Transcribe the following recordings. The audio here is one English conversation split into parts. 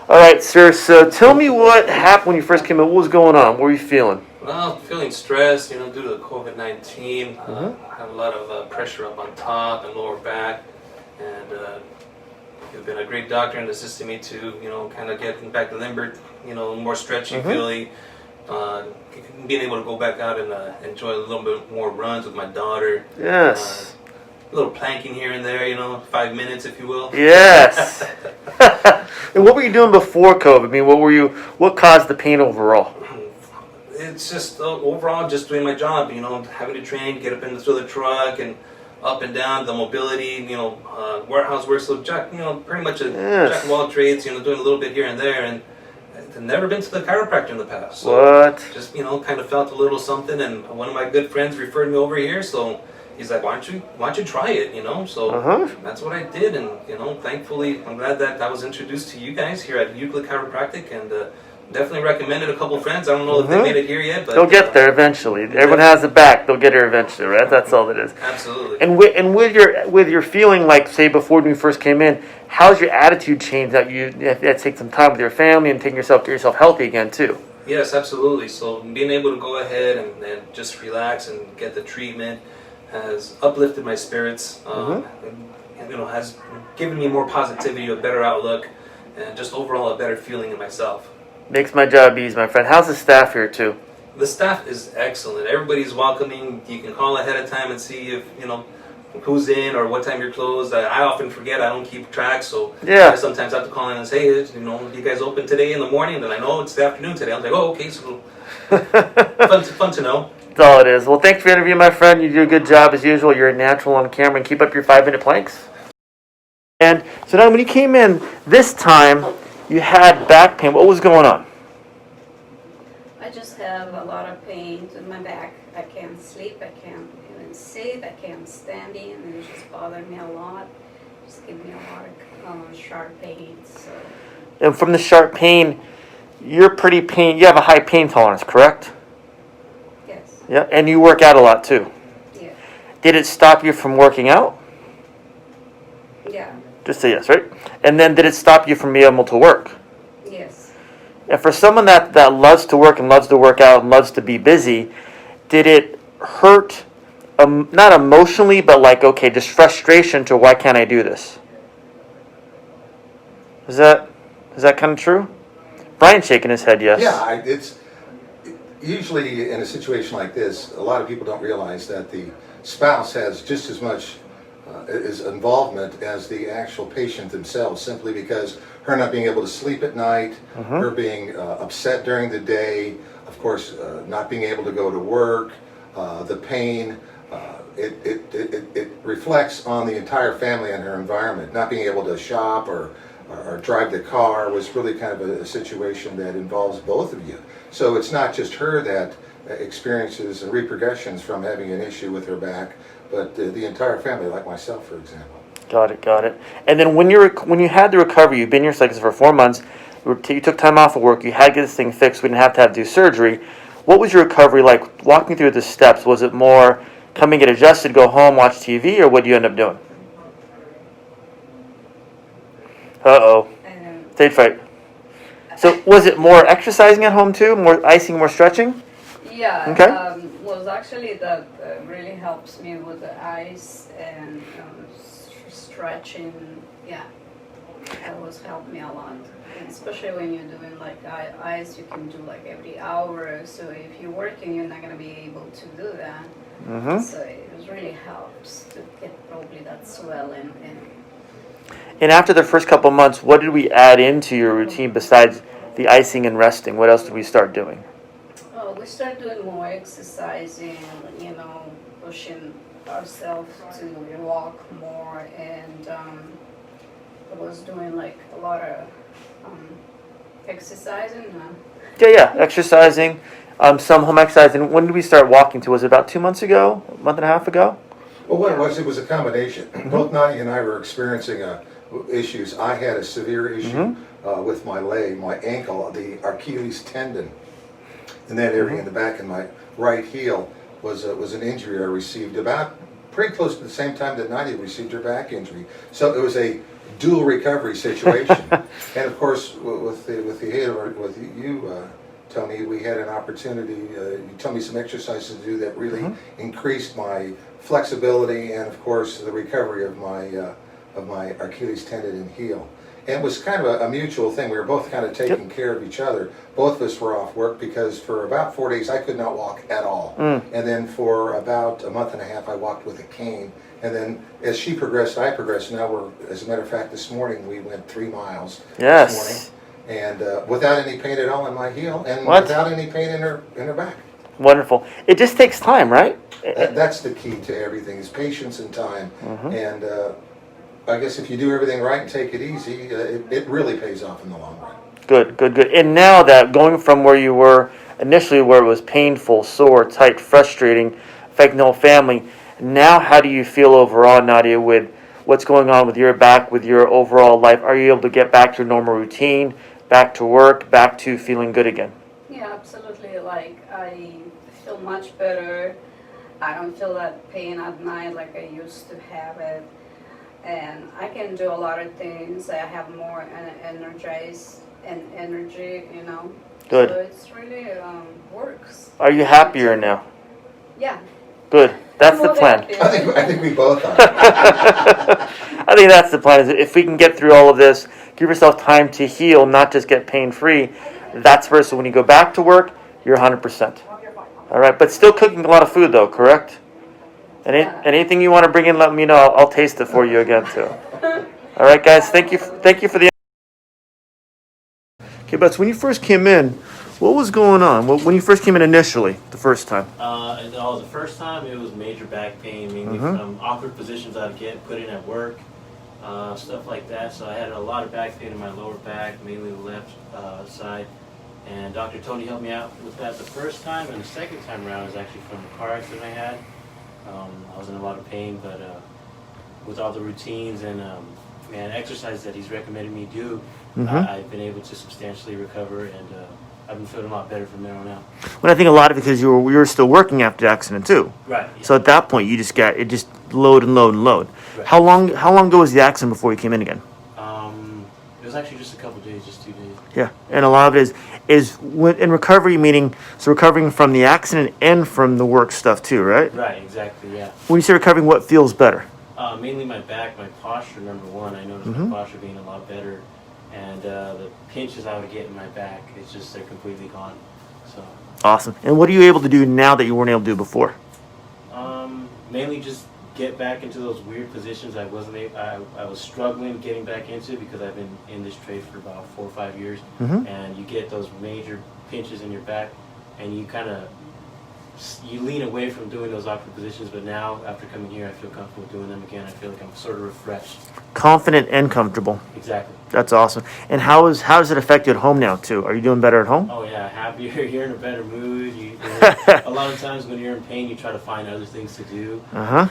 All right, sir. So tell me what happened when you first came in. What was going on? What were you feeling? Well, feeling stressed, due to the COVID-19. Had a lot of pressure up on top and lower back, and you've been a great doctor and assisted me to, kind of getting back to limber, more stretchy, feely, being able to go back out and enjoy a little bit more runs with my daughter. Yes. A little planking here and there, 5 minutes, if you will. Yes. And what were you doing before COVID? I mean, what caused the pain overall? It's just overall just doing my job, having to train, get up into the truck and up and down, the mobility, warehouse work. So pretty much a jack of all trades, doing a little bit here and there. And I've never been to the chiropractor in the past. So What? Just, kind of felt a little something. And one of my good friends referred me over here. So he's like, why don't you try it, So that's what I did. And, thankfully, I'm glad that I was introduced to you guys here at Euclid Chiropractic. And definitely recommended a couple friends. I don't know if they made it here yet, but they'll get there eventually. Everyone has it back. They'll get here eventually, right? That's all it is. Absolutely. And with your feeling, like say before when you first came in, how's your attitude changed that you had to take some time with your family and get yourself healthy again too? Yes, absolutely. So being able to go ahead and just relax and get the treatment has uplifted my spirits. And, has given me more positivity, a better outlook, and just overall a better feeling in myself. Makes my job easy, my friend. How's the staff here too? The staff is excellent. Everybody's welcoming. You can call ahead of time and see if who's in or what time you're closed. I often forget. I don't keep track, so I sometimes have to call in and say, hey, you guys open today in the morning? Then I know it's the afternoon today. I'm like, oh, okay, so fun to know. That's all it is. Well, thanks for interviewing, my friend. You do a good job as usual. You're a natural on camera, and keep up your 5-minute planks. And so now, when you came in this time, you had back pain. What was going on? I just have a lot of pain in my back. I can't sleep. I can't even sit. I can't stand in. And it just bothered me a lot. Just give me a lot of sharp pains. So. And from the sharp pain, you have a high pain tolerance, correct? Yes. Yeah. And you work out a lot too. Yeah. Did it stop you from working out? Yeah. Just say yes, right? And then did it stop you from being able to work? Yes. And for someone that loves to work and loves to work out and loves to be busy, did it hurt, not emotionally, but like, okay, just frustration to why can't I do this? Is that kind of true? Brian's shaking his head, yes. Yeah, it's usually in a situation like this, a lot of people don't realize that the spouse has just as much is involvement as the actual patient themselves, simply because her not being able to sleep at night, her being upset during the day, of course, not being able to go to work, the pain, it reflects on the entire family and her environment. Not being able to shop or drive the car was really kind of a situation that involves both of you. So it's not just her that experiences repercussions from having an issue with her back, but the entire family, like myself, for example. Got it. And then when you had the recovery, you've been here for 4 months. You took time off of work. You had to get this thing fixed. We didn't have to do surgery. What was your recovery like? Walk me through the steps. Was it more come and get adjusted, go home, watch TV, or what did you end up doing? Stage fright. So was it more exercising at home too? More icing, more stretching? Yeah. Okay. Was actually that really helps me with the ice and stretching. Yeah, that was helped me a lot. And especially when you're doing like ice, you can do like every hour. So if you're working, you're not gonna be able to do that. So it really helps to get probably that swelling. And after the first couple months, what did we add into your routine besides the icing and resting? What else did we start doing? We start doing more exercising, pushing ourselves to walk more, and I was doing like a lot of exercising. Yeah, exercising, some home exercising. When did we start walking to? Was it about 2 months ago, a month and a half ago? Well, what it was a combination. Both Nadia and I were experiencing issues. I had a severe issue with my leg, my ankle, the Achilles tendon in that area in the back, and my right heel was an injury I received about pretty close to the same time that Nadia received her back injury. So it was a dual recovery situation. And of course, with you, Tony, we had an opportunity. You told me some exercises to do that really increased my flexibility and, of course, the recovery of my Achilles tendon and heel. And it was kind of a mutual thing. We were both kind of taking care of each other. Both of us were off work because for about 4 days I could not walk at all. And then for about a month and a half I walked with a cane. And then as she progressed, I progressed. Now we're, as a matter of fact, this morning we went 3 miles this morning. And without any pain at all in my heel and without any pain in her back. Wonderful. It just takes time, right? That's the key to everything is patience and time. And I guess if you do everything right and take it easy, it really pays off in the long run. Good, good, good. And now that going from where you were initially, where it was painful, sore, tight, frustrating, affecting the whole family, now how do you feel overall, Nadia, with what's going on with your back, with your overall life? Are you able to get back to your normal routine, back to work, back to feeling good again? Yeah, absolutely. Like, I feel much better. I don't feel that pain at night like I used to have it. And I can do a lot of things. I have more energized and energy, you know. Good. So it's really works. Are you happier now? Yeah. Good. That's the plan. I think we both are. I think that's the plan. Is if we can get through all of this, give yourself time to heal, not just get pain-free. That's first. So when you go back to work, you're 100%. All right, but still cooking a lot of food, though, correct? Anything you want to bring in, let me know. I'll taste it for you again too. All right, guys. Thank you for the. Okay, but when you first came in, what was going on? When you first came in initially, the first time? The first time it was major back pain, mainly from awkward positions I'd get put in at work, stuff like that. So I had a lot of back pain in my lower back, mainly the left side. And Dr. Tony helped me out with that the first time, and the second time around was actually from the car accident I had. I was in a lot of pain, but with all the routines and exercises that he's recommended me do, I've been able to substantially recover, and I've been feeling a lot better from there on out. Well, I think a lot of it because you were still working after the accident too. Right. Yeah. So at that point, you just got it just load and load and load. Right. How long ago was the accident before you came in again? It was actually just a couple days, just 2 days. Yeah, and a lot of it is in recovery, meaning so recovering from the accident and from the work stuff too, right? Right. Exactly. Yeah. When you say recovering, what feels better? Mainly my back, my posture, number one. I noticed my posture being a lot better. And the pinches I would get in my back, they're completely gone. So Awesome. And what are you able to do now that you weren't able to do before? mainly just get back into those weird positions I was struggling getting back into because I've been in this trade for about 4 or 5 years. And you get those major pinches in your back, and you kind of lean away from doing those awkward positions. But now, after coming here, I feel comfortable doing them again. I feel like I'm sort of refreshed. Confident and comfortable. Exactly. That's awesome. And how does it affect you at home now too? Are you doing better at home? Oh yeah, happier. You're in a better mood. A lot of times when you're in pain, you try to find other things to do,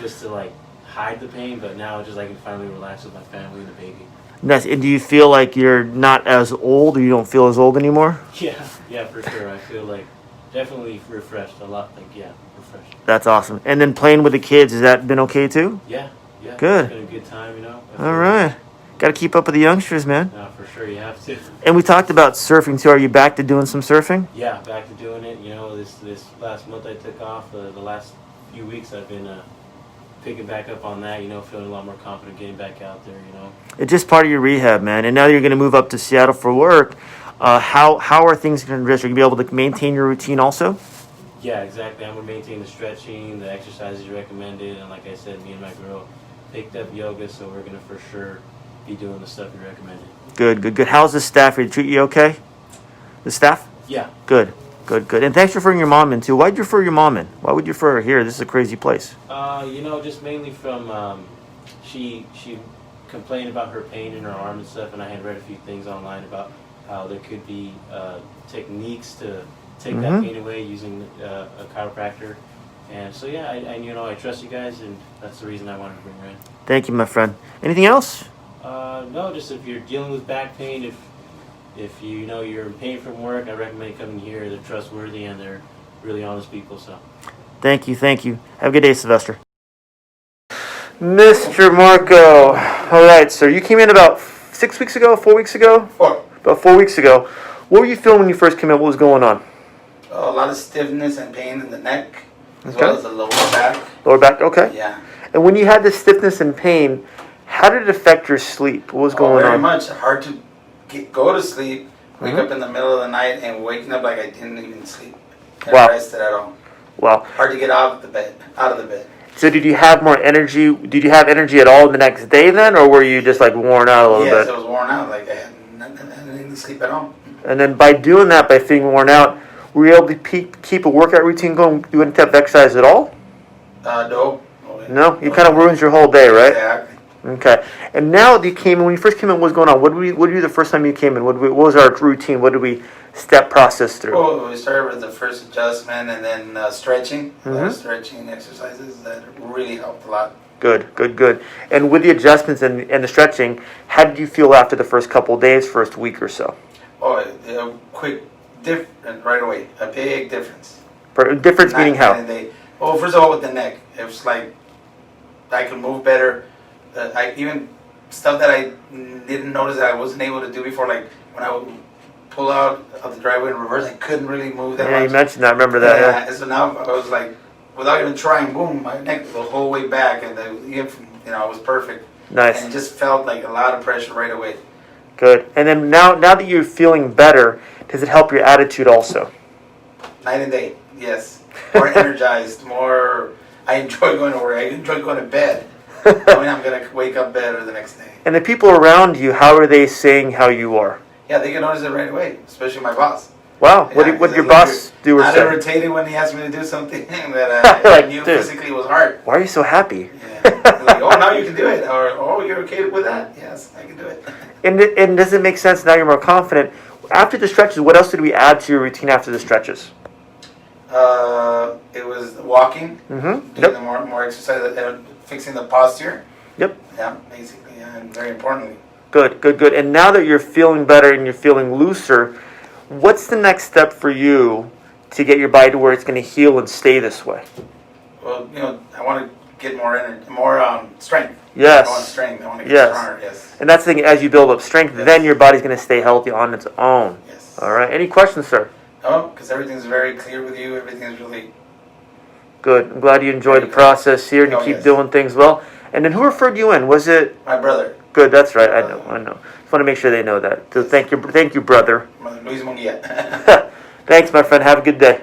just to like hide the pain. But now, just I can finally relax with my family and the baby. Nice. And do you feel like you're not as old, or you don't feel as old anymore? Yeah, for sure. I feel like definitely refreshed a lot. Refreshed. That's awesome. And then playing with the kids, has that been okay too? Yeah. Good. It's been a good time, All right. Got to keep up with the youngsters, man. No, for sure, you have to. And we talked about surfing too. Are you back to doing some surfing? Yeah, back to doing it. This last month I took off. The last few weeks I've been picking back up on that. Feeling a lot more confident getting back out there. It's just part of your rehab, man. And now that you're going to move up to Seattle for work, how are things going to progress? Are you going to be able to maintain your routine also? Yeah, exactly. I'm going to maintain the stretching, the exercises you recommended, and like I said, me and my girl picked up yoga, so we're going to for sure be doing the stuff you recommended. Good. How's the staff? Did they treat you okay? The staff? Yeah. Good. And thanks for referring your mom in too. Why'd you refer your mom in? Why would you refer her here? This is a crazy place. Just mainly from she complained about her pain in her arm and stuff, and I had read a few things online about how there could be techniques to take that pain away using a chiropractor. And so yeah, I trust you guys, and that's the reason I wanted to bring her in. Thank you, my friend. Anything else? No, just if you're dealing with back pain, if you're in pain from work, I recommend coming here. They're trustworthy and they're really honest people. So, thank you. Have a good day, Sylvester. Mr. Marco. All right, sir. You came in about 6 weeks ago, 4 weeks ago? About 4 weeks ago. What were you feeling when you first came in? What was going on? A lot of stiffness and pain in the neck, as Okay. well as the lower back. Lower back? Okay. Yeah. And when you had this stiffness and pain, how did it affect your sleep? What was going Very on? much hard to go to sleep, wake Mhm. up in the middle of the night, and waking up like I didn't even sleep. Never Wow. rested at all. Wow. Hard to get out of the bed. So did you have more energy? Did you have energy at all the next day then, or were you just like worn out a little Yes, bit? I was worn out. Like I didn't sleep at all. And then by doing that, by feeling worn out, were you able to keep a workout routine going? Do any type of exercise at all? No. No? You kind of ruins your whole day, right? Exactly. Okay. And now that you came in, when you first came in, what was going on? What did we do the first time you came in? What was our routine? What did we step process through? Well, we started with the first adjustment and then stretching. Mhm. Stretching exercises that really helped a lot. Good. And with the adjustments and the stretching, how did you feel after the first couple of days, first week or so? Oh, a quick difference right away. A big difference. Difference meaning how? Well, first of all, with the neck, it was like I could move better. I even stuff that I didn't notice that I wasn't able to do before, like when I would pull out of the driveway in reverse, I couldn't really move that Yeah, much. you mentioned that. I remember that. Yeah. So now I was like, without even trying, boom, my neck the whole way back, and it was perfect. Nice. And it just felt like a lot of pressure right away. Good. And then now that you're feeling better, does it help your attitude also? Night and day, yes. More energized, more. I enjoy going to work. I enjoy going to bed. Knowing I'm gonna wake up better the next day. And the people around you, how are they saying how you are? Yeah, they can notice it right away, especially my boss. Wow. Yeah, What did your because boss do or I say? irritated when he asked me to do something that I Like, knew dude. physically was hard. Why are you so happy? Yeah. Like, oh, now you can do it. Or, oh, you're okay with that? Yes, I can do it. And does it make sense now you're more confident? After the stretches, what else did we add to your routine after the stretches? It was walking, Mm-hmm. doing Yep. more exercise, fixing the posture. Yep. Yeah, basically, and very importantly. Good. And now that you're feeling better and you're feeling looser, what's the next step for you to get your body to where it's going to heal and stay this way? Well, I want to get more energy, more strength. Yes. I want strength. I want to get Yes. stronger. Yes. And that's the thing, as you build up strength, Yes. then your body's going to stay healthy on its own. Yes. All right. Any questions, sir? No, because everything's very clear with you. Everything's really. Good. I'm glad you enjoyed the process here and you Oh, keep yes. doing things well. And then who referred you in? Was it My brother, good? That's right. I know. Just want to make sure they know that. So thank you, brother. Luis Munguia. Thanks, my friend. Have a good day.